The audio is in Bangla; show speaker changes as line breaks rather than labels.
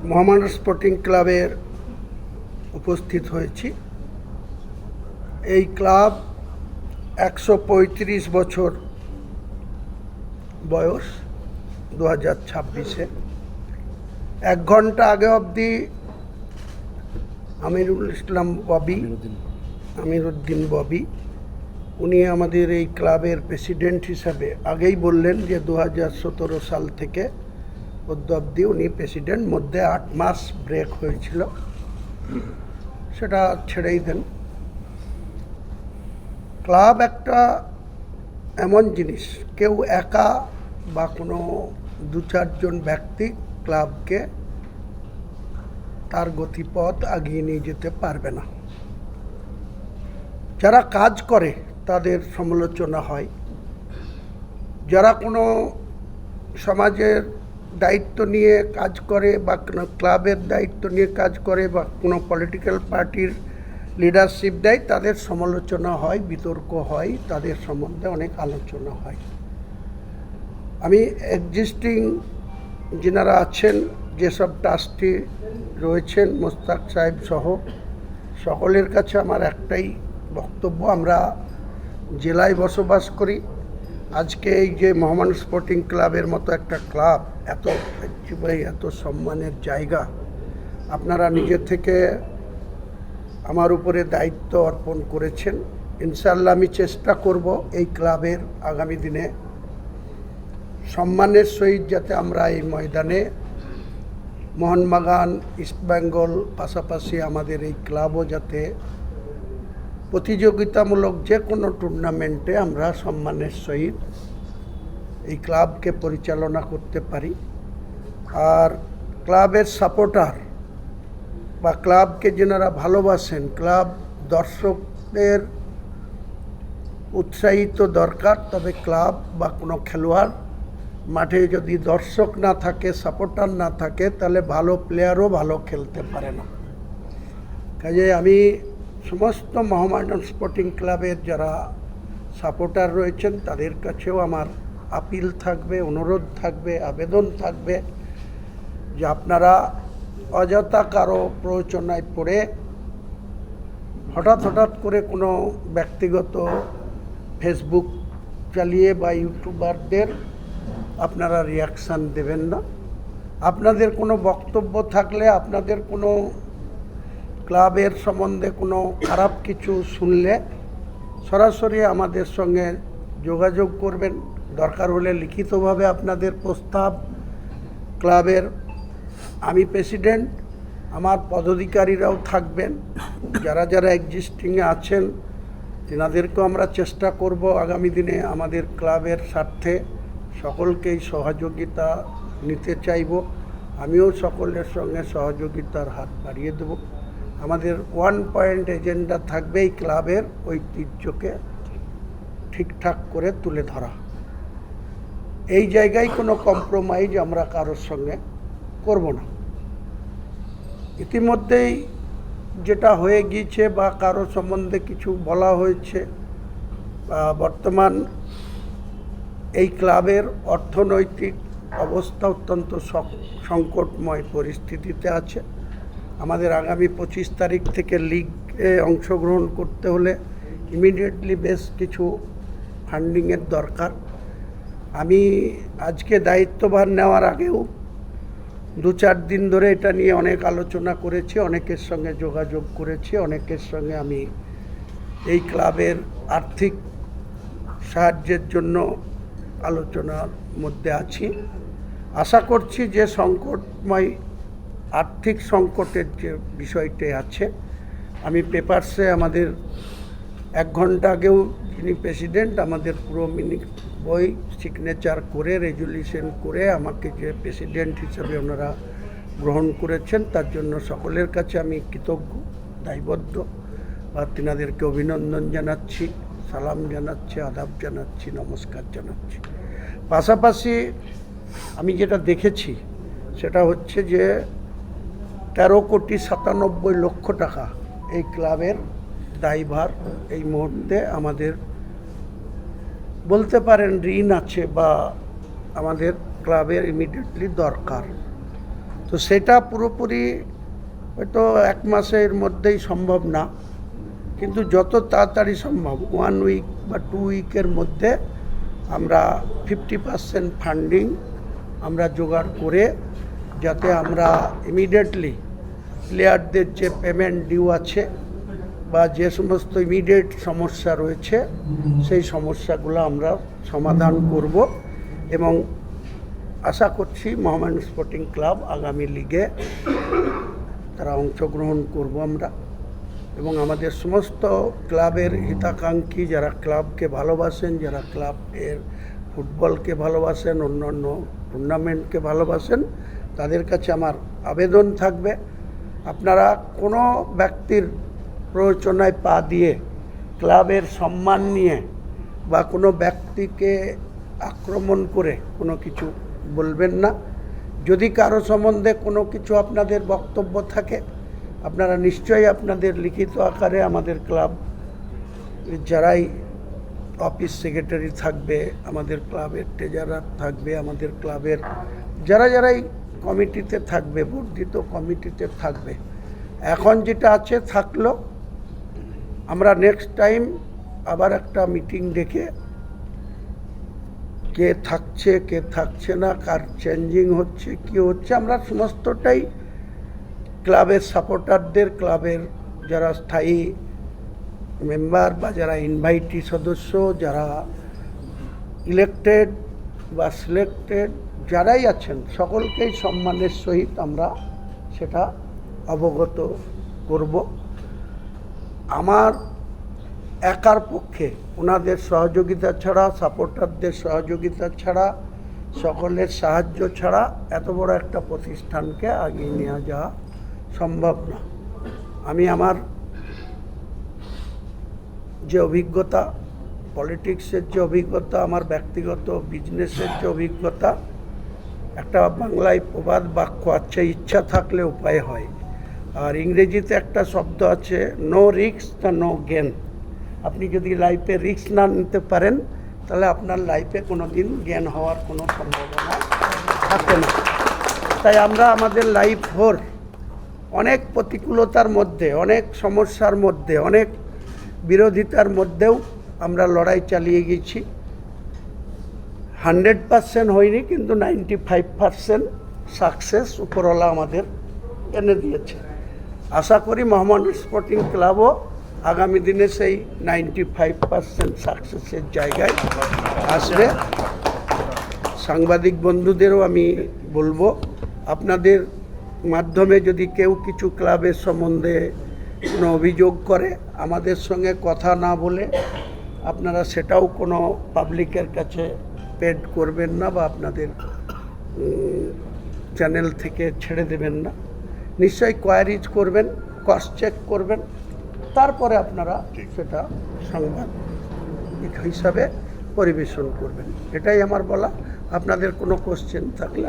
মহামানব স্পোর্টিং ক্লাবের উপস্থিত হয়েছি। এই ক্লাব 135 বছর বয়স 2026-এ। 1 ঘন্টা আগে অবধি আমিরুদ্দিন ববি উনি আমাদের এই ক্লাবের প্রেসিডেন্ট হিসাবে আগেই বললেন যে 2017 সাল থেকে অবধি উনি প্রেসিডেন্ট, মধ্যে 8 মাস ব্রেক হয়েছিল, সেটা ছেড়েই দেন। ক্লাব একটা এমন জিনিস, কেউ একা বা কোনো 2-4 জন ব্যক্তি ক্লাবকে তার গতিপথ আগিয়ে নিয়ে যেতে পারবে না। যারা কাজ করে তাদের সমালোচনা হয়, যারা কোনো সমাজের দায়িত্ব নিয়ে কাজ করে বা কোনো ক্লাবের দায়িত্ব নিয়ে কাজ করে বা কোনো পলিটিক্যাল পার্টির লিডারশিপ দেয়, তাদের সমালোচনা হয়, বিতর্ক হয়, তাদের সম্বন্ধে অনেক আলোচনা হয়। আমি এক্সিস্টিং যিনারা আছেন, যেসব ট্রাস্টি রয়েছেন, মোস্তাক সাহেব সহ সকলের কাছে আমার একটাই বক্তব্য, আমরা জেলায় বসবাস করি। আজকে এই যে মহামানব স্পোর্টিং ক্লাবের মতো একটা ক্লাব, এত সম্মানের জায়গা, আপনারা নিজে থেকে আমার উপরে দায়িত্ব অর্পণ করেছেন। ইনশাআল্লাহ আমি চেষ্টা করব এই ক্লাবের আগামী দিনে সম্মানের সহিত যাতে আমরা এই ময়দানে মোহনবাগান, ইস্টবেঙ্গল, পাশাপাশি আমাদের এই ক্লাবও যাতে প্রতিযোগিতামূলক যে কোনো টুর্নামেন্টে আমরা সম্মানের সহিত এই ক্লাবকে পরিচালনা করতে পারি। আর ক্লাবের সাপোর্টার বা ক্লাবকে যেনারা ভালোবাসেন, ক্লাব দর্শকদের উৎসাহিত দরকার। তবে ক্লাব বা কোনো খেলোয়াড় মাঠে যদি দর্শক না থাকে, সাপোর্টার না থাকে, তাহলে ভালো প্লেয়ারও ভালো খেলতে পারে না। কাজে আমি সমস্ত মহামানব স্পোর্টিং ক্লাবের যারা সাপোর্টার রয়েছেন তাদের কাছেও আমার আপিল থাকবে, অনুরোধ থাকবে, আবেদন থাকবে যে আপনারা অযথা কারো প্ররোচনায় পড়ে হঠাৎ করে কোনো ব্যক্তিগত ফেসবুক চালিয়ে বা ইউটিউবারদের আপনারা রিয়াকশান দেবেন না। আপনাদের কোনো বক্তব্য থাকলে, আপনাদের কোনো ক্লাবের সম্বন্ধে কোনো খারাপ কিছু শুনলে সরাসরি আমাদের সঙ্গে যোগাযোগ করবেন। দরকার হলে লিখিতভাবে আপনাদের প্রস্তাব, ক্লাবের আমি প্রেসিডেন্ট, আমার পদাধিকারীরাও থাকবেন, যারা এক্সিস্টিংয়ে আছেন তেনাদেরকেও আমরা চেষ্টা করব আগামী দিনে আমাদের ক্লাবের স্বার্থে সকলকেই সহযোগিতা নিতে চাইব। আমিও সকলের সঙ্গে সহযোগিতার হাত বাড়িয়ে দেব। আমাদের 1 পয়েন্ট এজেন্ডা থাকবে এই ক্লাবের ঐতিহ্যকে ঠিকঠাক করে তুলে ধরা। এই জায়গায় কোনো কম্প্রোমাইজ আমরা কারোর সঙ্গে করব না। ইতিমধ্যেই যেটা হয়ে গিয়েছে বা কারো সম্বন্ধে কিছু বলা হয়েছে, বর্তমান এই ক্লাবের অর্থনৈতিক অবস্থা অত্যন্ত সংকটময় পরিস্থিতিতে আছে। আমাদের আগামী 25 তারিখ থেকে লিগে অংশগ্রহণ করতে হলে ইমিডিয়েটলি বেশ কিছু ফান্ডিংয়ের দরকার। আমি আজকে দায়িত্বভার নেওয়ার আগেও 2-4 দিন ধরে এটা নিয়ে অনেক আলোচনা করেছি, অনেকের সঙ্গে যোগাযোগ করেছি, অনেকের সঙ্গে আমি এই ক্লাবের আর্থিক সাহায্যের জন্য আলোচনার মধ্যে আছি। আশা করছি যে সংকটময় আর্থিক সংকটের যে বিষয়টি আছে, আমি পেপারসে আমাদের 1 ঘন্টা আগেও যিনি প্রেসিডেন্ট আমাদের পুরো বই সিগনেচার করে, রেজুলিউশন করে আমাকে যে প্রেসিডেন্ট হিসেবে ওনারা গ্রহণ করেছেন তার জন্য সকলের কাছে আমি কৃতজ্ঞ, দায়বদ্ধ, বা তেনাদেরকে অভিনন্দন জানাচ্ছি, সালাম জানাচ্ছি, আদাব জানাচ্ছি, নমস্কার জানাচ্ছি। পাশাপাশি আমি যেটা দেখেছি সেটা হচ্ছে যে 13,97,00,000 টাকা এই ক্লাবের দায়ভার এই মুহূর্তে আমাদের বলতে পারেন ঋণ আছে বা আমাদের ক্লাবের ইমিডিয়েটলি দরকার। তো সেটা পুরোপুরি হয়তো 1 মাসের মধ্যেই সম্ভব না, কিন্তু যত তাড়াতাড়ি সম্ভব 1 উইক বা 2 উইকের মধ্যে আমরা 50% ফান্ডিং আমরা জোগাড় করে, যাতে আমরা ইমিডিয়েটলি প্লেয়ারদের যে পেমেন্ট ডিউ আছে বা যে সমস্ত ইমিডিয়েট সমস্যা রয়েছে সেই সমস্যাগুলো আমরা সমাধান করব এবং আশা করছি মোহামেডান স্পোর্টিং ক্লাব আগামী লিগে তারা অংশগ্রহণ করব আমরা। এবং আমাদের সমস্ত ক্লাবের হিতাকাঙ্ক্ষী যারা ক্লাবকে ভালোবাসেন, যারা ক্লাবের ফুটবলকে ভালোবাসেন, অন্যান্য টুর্নামেন্টকে ভালোবাসেন, তাদের কাছে আমার আবেদন থাকবে, আপনারা কোনো ব্যক্তির প্ররোচনায় পা দিয়ে ক্লাবের সম্মান নিয়ে বা কোনো ব্যক্তিকে আক্রমণ করে কোনো কিছু বলবেন না। যদি কারো সম্বন্ধে কোনো কিছু আপনাদের বক্তব্য থাকে, আপনারা নিশ্চয়ই আপনাদের লিখিত আকারে আমাদের ক্লাব যারাই অফিস সেক্রেটারি থাকবে, আমাদের ক্লাবের ট্রেজারার থাকবে, আমাদের ক্লাবের যারাই কমিটিতে থাকবে, বর্ধিত কমিটিতে থাকবে, এখন যেটা আছে থাকলো, আমরা নেক্সট টাইম আবার একটা মিটিং ডেকে কে থাকছে কে থাকছে না, কার চেঞ্জিং হচ্ছে কি হচ্ছে, আমরা সমস্তটাই ক্লাবের সাপোর্টারদের, ক্লাবের যারা স্থায়ী মেম্বার বা যারা ইনভাইটি সদস্য, যারা ইলেক্টেড বা সিলেক্টেড যারাই আছেন, সকলকেই সম্মানের সহিত আমরা সেটা অবগত করব। আমার একার পক্ষে ওনাদের সহযোগিতা ছাড়া, সাপোর্টারদের সহযোগিতা ছাড়া, সকলের সাহায্য ছাড়া এত বড় একটা প্রতিষ্ঠানকে এগিয়ে নিয়ে যাওয়া সম্ভব না। আমি আমার যে অভিজ্ঞতা, পলিটিক্সের যে অভিজ্ঞতা, আমার ব্যক্তিগত বিজনেসের যে অভিজ্ঞতা, একটা বাংলায় প্রবাদ বাক্য আছে, ইচ্ছা থাকলে উপায় হয়। আর ইংরেজিতে একটা শব্দ আছে, no risk the no gain. আপনি যদি লাইফে রিস্ক না নিতে পারেন, তাহলে আপনার লাইফে কোনো দিন জ্ঞান হওয়ার কোনো সম্ভাবনা থাকে না। তাই আমরা আমাদের লাইফ ভোর অনেক প্রতিকূলতার মধ্যে, অনেক সমস্যার মধ্যে, অনেক বিরোধিতার মধ্যেও আমরা লড়াই চালিয়ে গেছি। 100% হয়নি, কিন্তু 95% সাকসেস উপরওয়ালা আমাদের এনে দিয়েছে। আশা করি মোহামেডান স্পোর্টিং ক্লাবও আগামী দিনে সেই 95% সাকসেসের জায়গায় আসবে। সাংবাদিক বন্ধুদেরও আমি বলবো, আপনাদের মাধ্যমে যদি কেউ কিছু ক্লাবের সম্বন্ধে কোনো অভিযোগ করে, আমাদের সঙ্গে কথা না বলে আপনারা সেটাও কোনো পাবলিকের কাছে পেড করবেন না বা আপনাদের চ্যানেল থেকে ছেড়ে দেবেন না। নিশ্চয়ই কোয়ারিজ করবেন, ক্রস চেক করবেন, তারপরে আপনারা সেটা সংবাদ হিসাবে পরিবেশন করবেন। এটাই আমার বলা। আপনাদের কোনো কোশ্চেন থাকলে